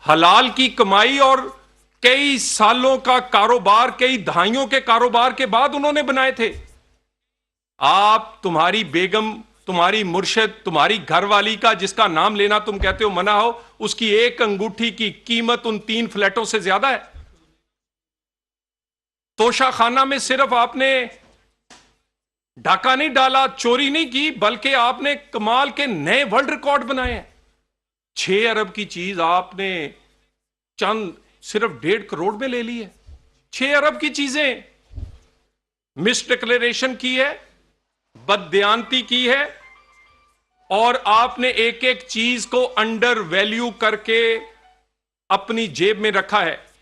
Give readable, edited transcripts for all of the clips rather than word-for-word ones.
हलाल की कमाई और कई सालों का कारोबार, कई दहाइयों के कारोबार के बाद उन्होंने बनाए थे। आप, तुम्हारी बेगम, तुम्हारी मुर्शिद, तुम्हारी घरवाली का जिसका नाम लेना तुम कहते हो मना हो, उसकी एक अंगूठी की कीमत उन 3 फ्लैटों से ज्यादा है। तोशा खाना में सिर्फ आपने डाका नहीं डाला, चोरी नहीं की, बल्कि आपने कमाल के नए वर्ल्ड रिकॉर्ड बनाए हैं। 6 अरब की चीज आपने चंद सिर्फ 1.5 करोड़ में ले ली है। 6 अरब की चीजें मिस डिक्लेरेशन की है, बददयांती की है, और आपने एक एक चीज को अंडर वैल्यू करके अपनी जेब में रखा है।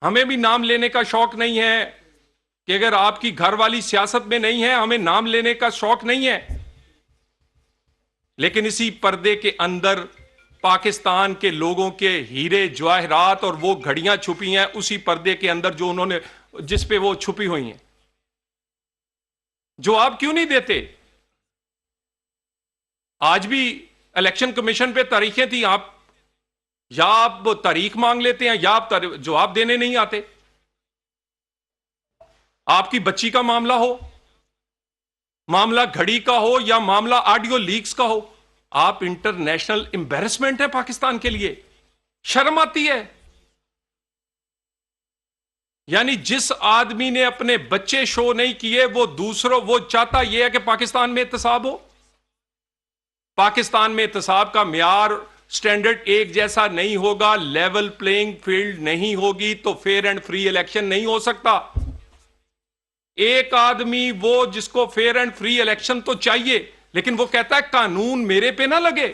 हमें भी नाम लेने का शौक नहीं है कि अगर आपकी घरवाली सियासत में नहीं है, हमें नाम लेने का शौक नहीं है, लेकिन इसी पर्दे के अंदर पाकिस्तान के लोगों के हीरे जवाहरात और वो घड़ियां छुपी हैं, उसी पर्दे के अंदर जो उन्होंने, जिस पे वो छुपी हुई हैं। जवाब क्यों नहीं देते? आज भी इलेक्शन कमीशन पे तारीखें थी, आप या आप तारीख मांग लेते हैं या आप जवाब देने नहीं आते। आपकी बच्ची का मामला हो, मामला घड़ी का हो, या मामला ऑडियो लीक्स का हो, आप इंटरनेशनल एम्बैरेसमेंट है पाकिस्तान के लिए। शर्म आती है। यानी जिस आदमी ने अपने बच्चे शो नहीं किए, वो चाहता यह है कि पाकिस्तान में एहतसाब हो। पाकिस्तान में एहतसाब का म्यार, स्टैंडर्ड एक जैसा नहीं होगा, लेवल प्लेइंग फील्ड नहीं होगी, तो फेयर एंड फ्री इलेक्शन नहीं हो सकता। एक आदमी वो जिसको फेयर एंड फ्री इलेक्शन तो चाहिए, लेकिन वो कहता है कानून मेरे पे ना लगे,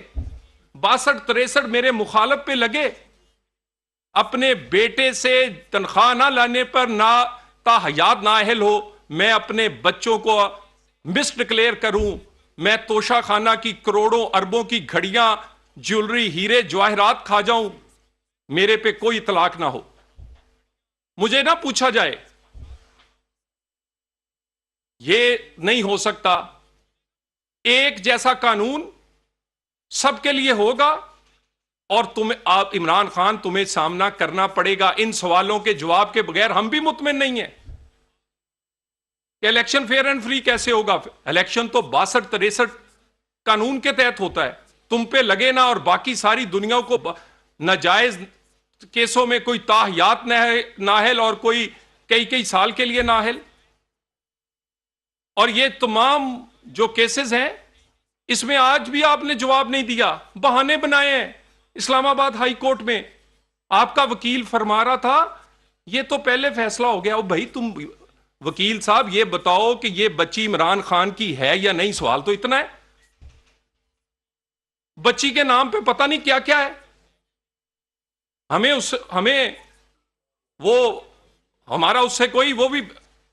62-63 मेरे मुखालिफ पे लगे, अपने बेटे से तनख्वाह ना लाने पर ना ताहयात नाअहल हो, मैं अपने बच्चों को मिस डिक्लेयर करूं, मैं तोशा खाना की करोड़ों अरबों की घड़ियां, ज्वेलरी, हीरे जवाहरात खा जाऊं, मेरे पे कोई इतलाक ना हो, मुझे ना पूछा जाए। ये नहीं हो सकता। एक जैसा कानून सबके लिए होगा, और आप इमरान खान, तुम्हें सामना करना पड़ेगा इन सवालों के जवाब के बगैर। हम भी मुतमिन नहीं है कि इलेक्शन फेयर एंड फ्री कैसे होगा। इलेक्शन तो 62-63 कानून के तहत होता है, तुम पे लगे ना, और बाकी सारी दुनिया को नाजायज केसों में कोई ताहयात नाहल और कोई कई कई साल के लिए नाहल। और ये तमाम जो केसेस हैं, इसमें आज भी आपने जवाब नहीं दिया, बहाने बनाए हैं। इस्लामाबाद हाई कोर्ट में आपका वकील फरमा रहा था ये तो पहले फैसला हो गया। भाई तुम वकील साहब ये बताओ कि ये बच्ची इमरान खान की है या नहीं, सवाल तो इतना है। बच्ची के नाम पे पता नहीं क्या क्या है। हमें वो, हमारा उससे कोई, वो भी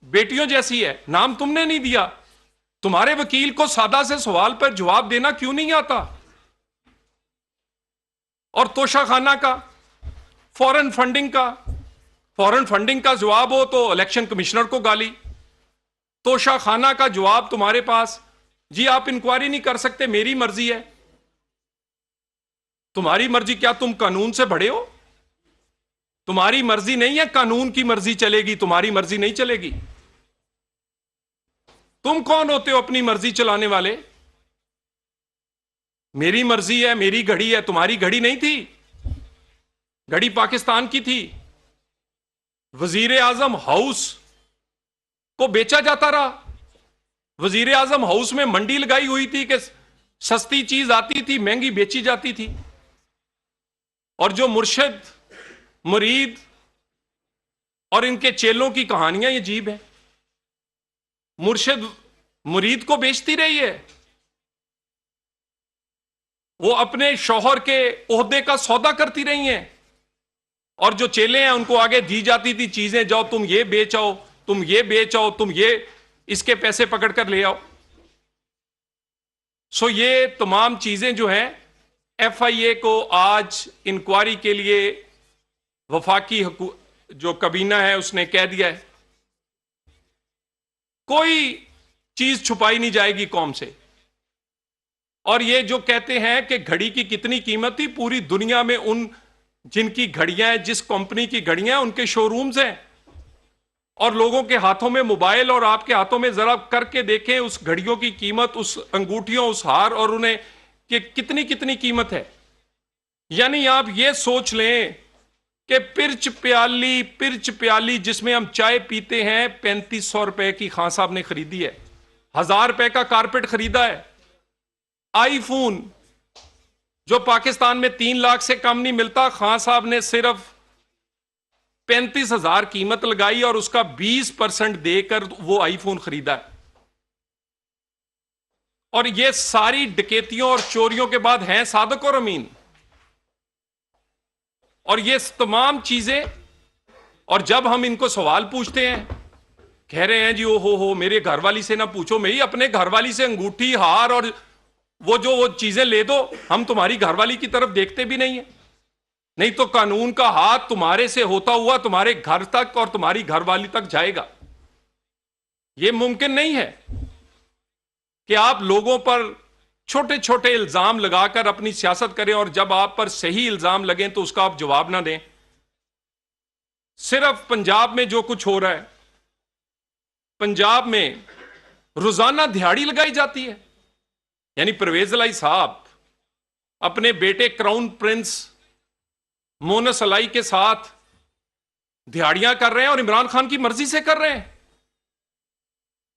बेटियों जैसी है, नाम तुमने नहीं दिया। तुम्हारे वकील को सादा से सवाल पर जवाब देना क्यों नहीं आता? और तोशा खाना का, फॉरेन फंडिंग का जवाब हो तो इलेक्शन कमिश्नर को गाली। तोशा खाना का जवाब तुम्हारे पास, जी आप इंक्वायरी नहीं कर सकते, मेरी मर्जी है। तुम्हारी मर्जी क्या, तुम कानून से बड़े हो? तुम्हारी मर्जी नहीं है, कानून की मर्जी चलेगी, तुम्हारी मर्जी नहीं चलेगी। तुम कौन होते हो अपनी मर्जी चलाने वाले? मेरी मर्जी है, मेरी घड़ी है, तुम्हारी घड़ी नहीं थी, घड़ी पाकिस्तान की थी। वजीर आजम हाउस को बेचा जाता रहा। वजीर आजम हाउस में मंडी लगाई हुई थी कि सस्ती चीज आती थी, महंगी बेची जाती थी। और जो मुर्शिद, मुरीद और इनके चेलों की कहानियां ये अजीब है। मुर्शिद मुरीद को बेचती रही है, वो अपने शौहर के ओहदे का सौदा करती रही हैं, और जो चेले हैं उनको आगे दी जाती थी चीजें, जाओ तुम ये बेच आओ, तुम ये बेच आओ, तुम ये इसके पैसे पकड़ कर ले आओ। सो ये तमाम चीजें जो हैं, FIA को आज इंक्वायरी के लिए वफाकी जो कबीना है उसने कह दिया है, कोई चीज छुपाई नहीं जाएगी कौम से। और ये जो कहते हैं कि घड़ी की कितनी कीमत थी, पूरी दुनिया में उन जिनकी घड़ियां हैं, जिस कंपनी की घड़ियां हैं, उनके शोरूम्स हैं, और लोगों के हाथों में मोबाइल और आपके हाथों में जरा करके देखें उस घड़ियों की कीमत, उस अंगूठियों, उस हार, और उन्हें कि कितनी कितनी कीमत है। यानी आप ये सोच लें कि पिर्च प्याली जिसमें हम चाय पीते हैं 3500 रुपए की खान साहब ने खरीदी है। 1000 रुपए का कारपेट खरीदा है। आईफोन जो पाकिस्तान में 3 लाख से कम नहीं मिलता, खान साहब ने सिर्फ 35,000 कीमत लगाई और उसका 20% देकर वो आईफोन खरीदा है। और ये सारी डकैतियों और चोरियों के बाद हैं सादिक और अमीन। और ये तमाम चीजें, और जब हम इनको सवाल पूछते हैं, कह रहे हैं जी ओ हो मेरे घरवाली से ना पूछो, मैं ही अपने घरवाली से अंगूठी, हार और वो चीजें ले दो, हम तुम्हारी घरवाली की तरफ देखते भी नहीं है। नहीं तो कानून का हाथ तुम्हारे से होता हुआ तुम्हारे घर तक और तुम्हारी घरवाली तक जाएगा। यह मुमकिन नहीं है कि आप लोगों पर छोटे छोटे इल्जाम लगाकर अपनी सियासत करें और जब आप पर सही इल्जाम लगे तो उसका आप जवाब ना दें। सिर्फ पंजाब में जो कुछ हो रहा है, पंजाब में रोजाना दिहाड़ी लगाई जाती है। यानी परवेज अलाई साहब अपने बेटे क्राउन प्रिंस मोनस अलाई के साथ दिहाड़ियां कर रहे हैं और इमरान खान की मर्जी से कर रहे हैं।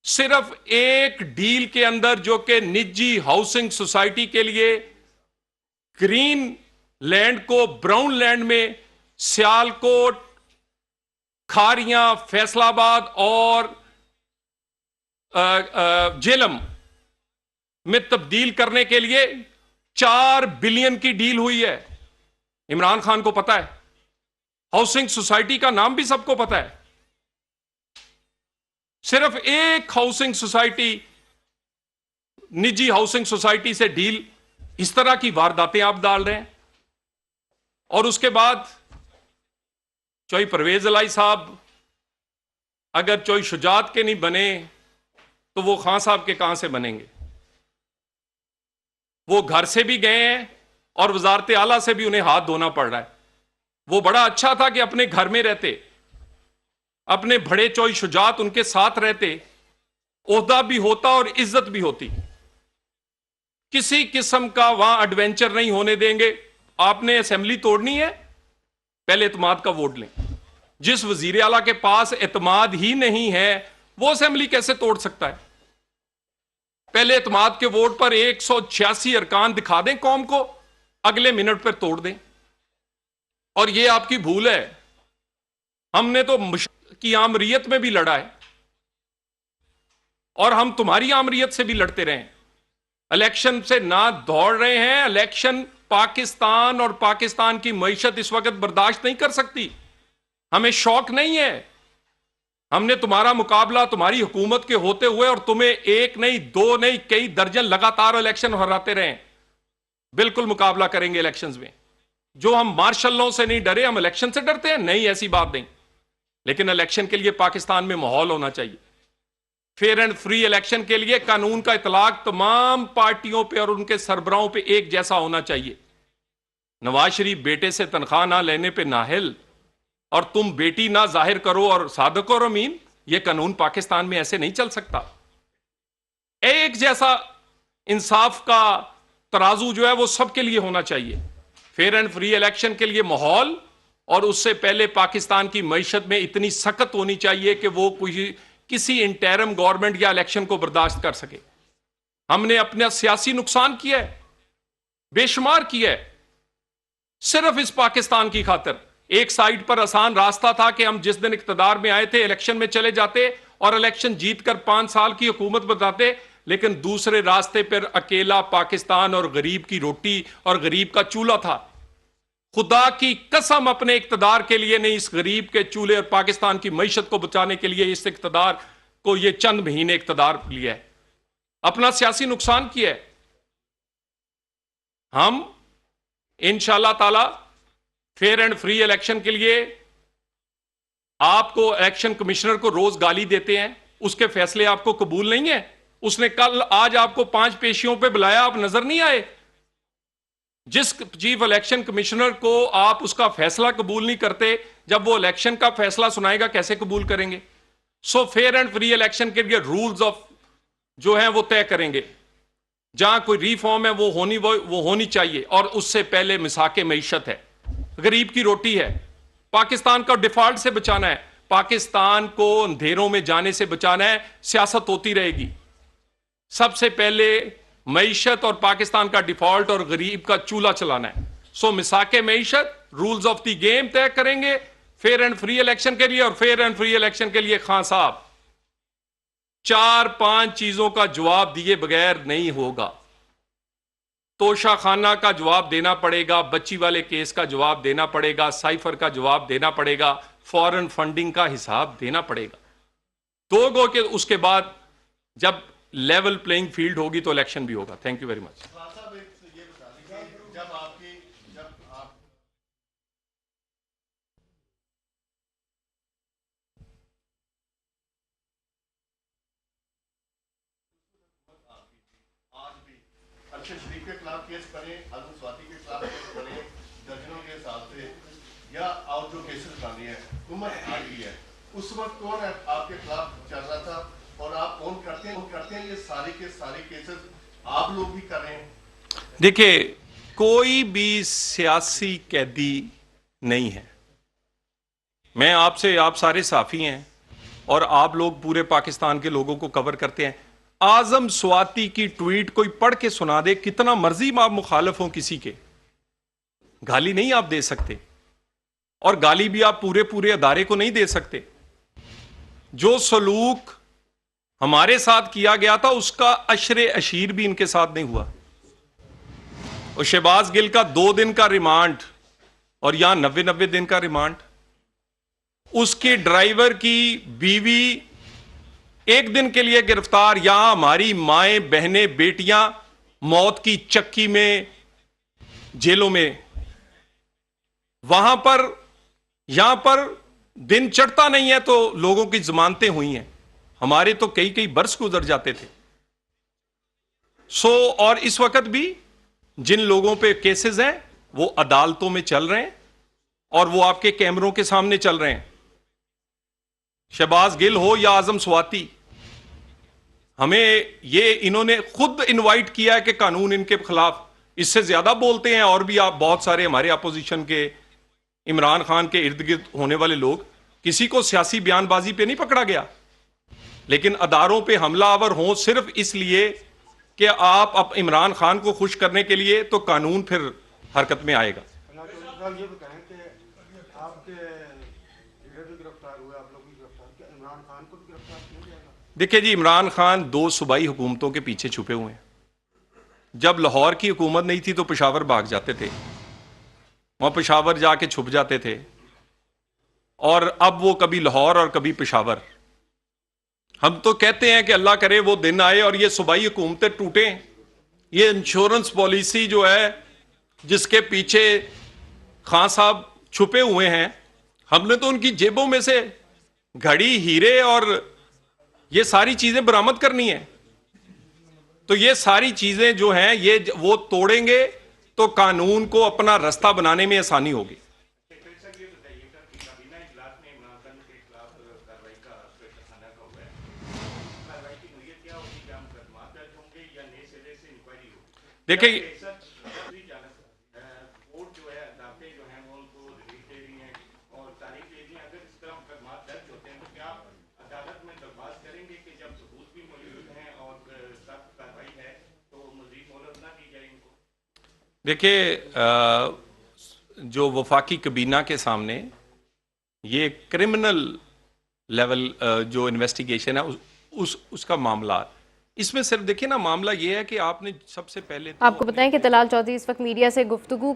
सिर्फ एक डील के अंदर, जो कि निजी हाउसिंग सोसाइटी के लिए ग्रीन लैंड को ब्राउन लैंड में सियालकोट, खारियां, फैसलाबाद और जेलम में तब्दील करने के लिए 4 बिलियन की डील हुई है। इमरान खान को पता है, हाउसिंग सोसाइटी का नाम भी सबको पता है। सिर्फ एक हाउसिंग सोसाइटी, निजी हाउसिंग सोसाइटी से डील, इस तरह की वारदातें आप डाल रहे हैं। और उसके बाद चोई परवेज अलाई साहब अगर चोई शुजात के नहीं बने तो वो खान साहब के कहां से बनेंगे। वो घर से भी गए हैं और वजारत आला से भी उन्हें हाथ धोना पड़ रहा है। वो बड़ा अच्छा था कि अपने घर में रहते, अपने बड़े चोई शुजात उनके साथ रहते, ओहदा भी होता और इज्जत भी होती। किसी किस्म का वहां एडवेंचर नहीं होने देंगे। आपने असेंबली तोड़नी है, पहले एतमाद का वोट लें। जिस वजीर आला के पास एतमाद ही नहीं है वो असेंबली कैसे तोड़ सकता है। पहले एतमाद के वोट पर 186 अरकान दिखा दें कौम को, अगले मिनट पर तोड़ दें। और यह आपकी भूल है। हमने तो की आमरीयत में भी लड़ा है और हम तुम्हारी आमरीयत से भी लड़ते रहे। इलेक्शन से ना दौड़ रहे हैं। इलेक्शन पाकिस्तान और पाकिस्तान की मईशत इस वक्त बर्दाश्त नहीं कर सकती। हमें शौक नहीं है। हमने तुम्हारा मुकाबला तुम्हारी हुकूमत के होते हुए, और तुम्हें एक नहीं, दो नहीं, कई दर्जन लगातार इलेक्शन हराते रहे। बिल्कुल मुकाबला करेंगे इलेक्शंस में। जो हम मार्शल लॉ से नहीं डरे, हम इलेक्शन से डरते हैं? नहीं, ऐसी बात नहीं। लेकिन इलेक्शन के लिए पाकिस्तान में माहौल होना चाहिए। फेयर एंड फ्री इलेक्शन के लिए कानून का इतलाक तमाम पार्टियों पे और उनके सरबराहों पे एक जैसा होना चाहिए। नवाज शरीफ बेटे से तनख्वाह ना लेने पे नाहिल, और तुम बेटी ना जाहिर करो और सादिक और अमीन, यह कानून पाकिस्तान में ऐसे नहीं चल सकता। एक जैसा इंसाफ का तराजू जो है वो सबके लिए होना चाहिए। फेयर एंड फ्री इलेक्शन के लिए माहौल, और उससे पहले पाकिस्तान की मईशत में इतनी सख्त होनी चाहिए कि वो किसी इंटरिम गवर्नमेंट या इलेक्शन को बर्दाश्त कर सके। हमने अपना सियासी नुकसान किया है, बेशुमार किया है, सिर्फ इस पाकिस्तान की खातिर। एक साइड पर आसान रास्ता था कि हम जिस दिन इक्तदार में आए थे इलेक्शन में चले जाते और इलेक्शन जीतकर 5 साल की हुकूमत बताते, लेकिन दूसरे रास्ते पर अकेला पाकिस्तान और गरीब की रोटी और गरीब का चूल्हा था। खुदा की कसम अपने इक्तदार के लिए नहीं, इस गरीब के चूल्हे और पाकिस्तान की मईशत को बचाने के लिए इस इक्तदार को, ये चंद महीने इक्तदार लिया है, अपना सियासी नुकसान किया है। हम इंशाअल्लाह ताला फेयर एंड फ्री इलेक्शन के लिए आपको, इलेक्शन कमिश्नर को रोज गाली देते हैं, उसके फैसले आपको कबूल नहीं है। उसने कल आज आपको 5 पेशियों पे बुलाया, आप नजर नहीं आए। जिस चीफ इलेक्शन कमिश्नर को आप उसका फैसला कबूल नहीं करते, जब वो इलेक्शन का फैसला सुनाएगा कैसे कबूल करेंगे? So fair and free election के लिए रूल्स ऑफ जो है वो तय करेंगे। जहां कोई रिफॉर्म है वो होनी चाहिए, और उससे पहले मिसाके मईशत है, गरीब की रोटी है। पाकिस्तान का डिफॉल्ट से बचाना है, पाकिस्तान को अंधेरों में जाने से बचाना है। सियासत होती रहेगी, सबसे पहले मईशत और पाकिस्तान का डिफॉल्ट और गरीब का चूल्हा चलाना है। सो मिसाके मईशत, रूल्स ऑफ द गेम तय करेंगे फेयर एंड फ्री इलेक्शन के लिए। और फेयर एंड फ्री इलेक्शन के लिए खान साहब 4-5 चीजों का जवाब दिए बगैर नहीं होगा। तोशा खाना का जवाब देना पड़ेगा, बच्ची वाले केस का जवाब देना पड़ेगा, साइफर का जवाब देना पड़ेगा, फॉरेन फंडिंग का हिसाब देना पड़ेगा। दो गो के उसके बाद जब लेवल प्लेइंग फील्ड होगी तो इलेक्शन भी होगा। Thank you very much. Arshad Sharif के खिलाफ केस करें, आजम स्वाति के खिलाफ केस करें, दर्जनों के हिसाब से, या और जो केसेस बन रही है, हुकूमत आ गई है, उस वक्त कौन है आपके खिलाफ चल रहा था और आप कौन करते हैं ये सारे के सारे केसेस आप लोग भी कर रहे हैं? देखिए, कोई भी सियासी कैदी नहीं है। मैं आपसे, आप सारे साफी हैं और आप लोग पूरे पाकिस्तान के लोगों को कवर करते हैं। आजम स्वाति की ट्वीट कोई पढ़ के सुना दे, कितना मर्जी आप मुखालिफ हो किसी के, गाली नहीं आप दे सकते, और गाली भी आप पूरे पूरे अदारे को नहीं दे सकते। जो सलूक हमारे साथ किया गया था उसका अशरे अशीर भी इनके साथ नहीं हुआ। और शहबाज गिल का 2 दिन का रिमांड और यहां 90 दिन का रिमांड। उसके ड्राइवर की बीवी 1 दिन के लिए गिरफ्तार। यहां हमारी माएं, बहनें, बेटियां मौत की चक्की में, जेलों में। वहां पर, यहां पर दिन चढ़ता नहीं है तो लोगों की जमानतें हुई हैं। हमारे तो कई कई बरस गुजर जाते थे। और इस वक्त भी जिन लोगों पे केसेस हैं वो अदालतों में चल रहे हैं और वो आपके कैमरों के सामने चल रहे हैं। शहबाज गिल हो या आजम स्वाति, हमें ये इन्होंने खुद इनवाइट किया है कि कानून इनके खिलाफ। इससे ज्यादा बोलते हैं और भी आप बहुत सारे हमारे अपोजिशन के, इमरान खान के इर्द गिर्द होने वाले लोग। किसी को सियासी बयानबाजी पे नहीं पकड़ा गया, लेकिन अदारों पे हमलावर हों सिर्फ इसलिए कि आप अब इमरान खान को खुश करने के लिए, तो कानून फिर हरकत में आएगा। ये बताएं कि आपके भी गिरफ्तार हुए, आप लोग भी गिरफ्तार, क्या इमरान खान को भी गिरफ्तार किया जाएगा? देखिए जी, इमरान खान 2 सूबाई हुकूमतों के पीछे छुपे हुए हैं। जब लाहौर की हुकूमत नहीं थी तो पेशावर भाग जाते थे, वहां पेशावर जाके छुप जाते थे, और अब वो कभी लाहौर और कभी पेशावर। हम तो कहते हैं कि अल्लाह करे वो दिन आए और ये सूबाई हुकूमतें टूटें। ये इंश्योरेंस पॉलिसी जो है जिसके पीछे खान साहब छुपे हुए हैं, हमने तो उनकी जेबों में से घड़ी, हीरे और ये सारी चीजें बरामद करनी है। तो ये सारी चीजें जो हैं ये वो तोड़ेंगे तो कानून को अपना रास्ता बनाने में आसानी होगी। देखिए, देखिए, जो वफाकी कबीना के सामने ये क्रिमिनल लेवल जो इन्वेस्टिगेशन है उसका मामला, इसमें सिर्फ देखिए ना, मामला ये है कि आपने सबसे पहले आपको बताएं कि तलाल चौधरी इस वक्त मीडिया से गुफ्तगू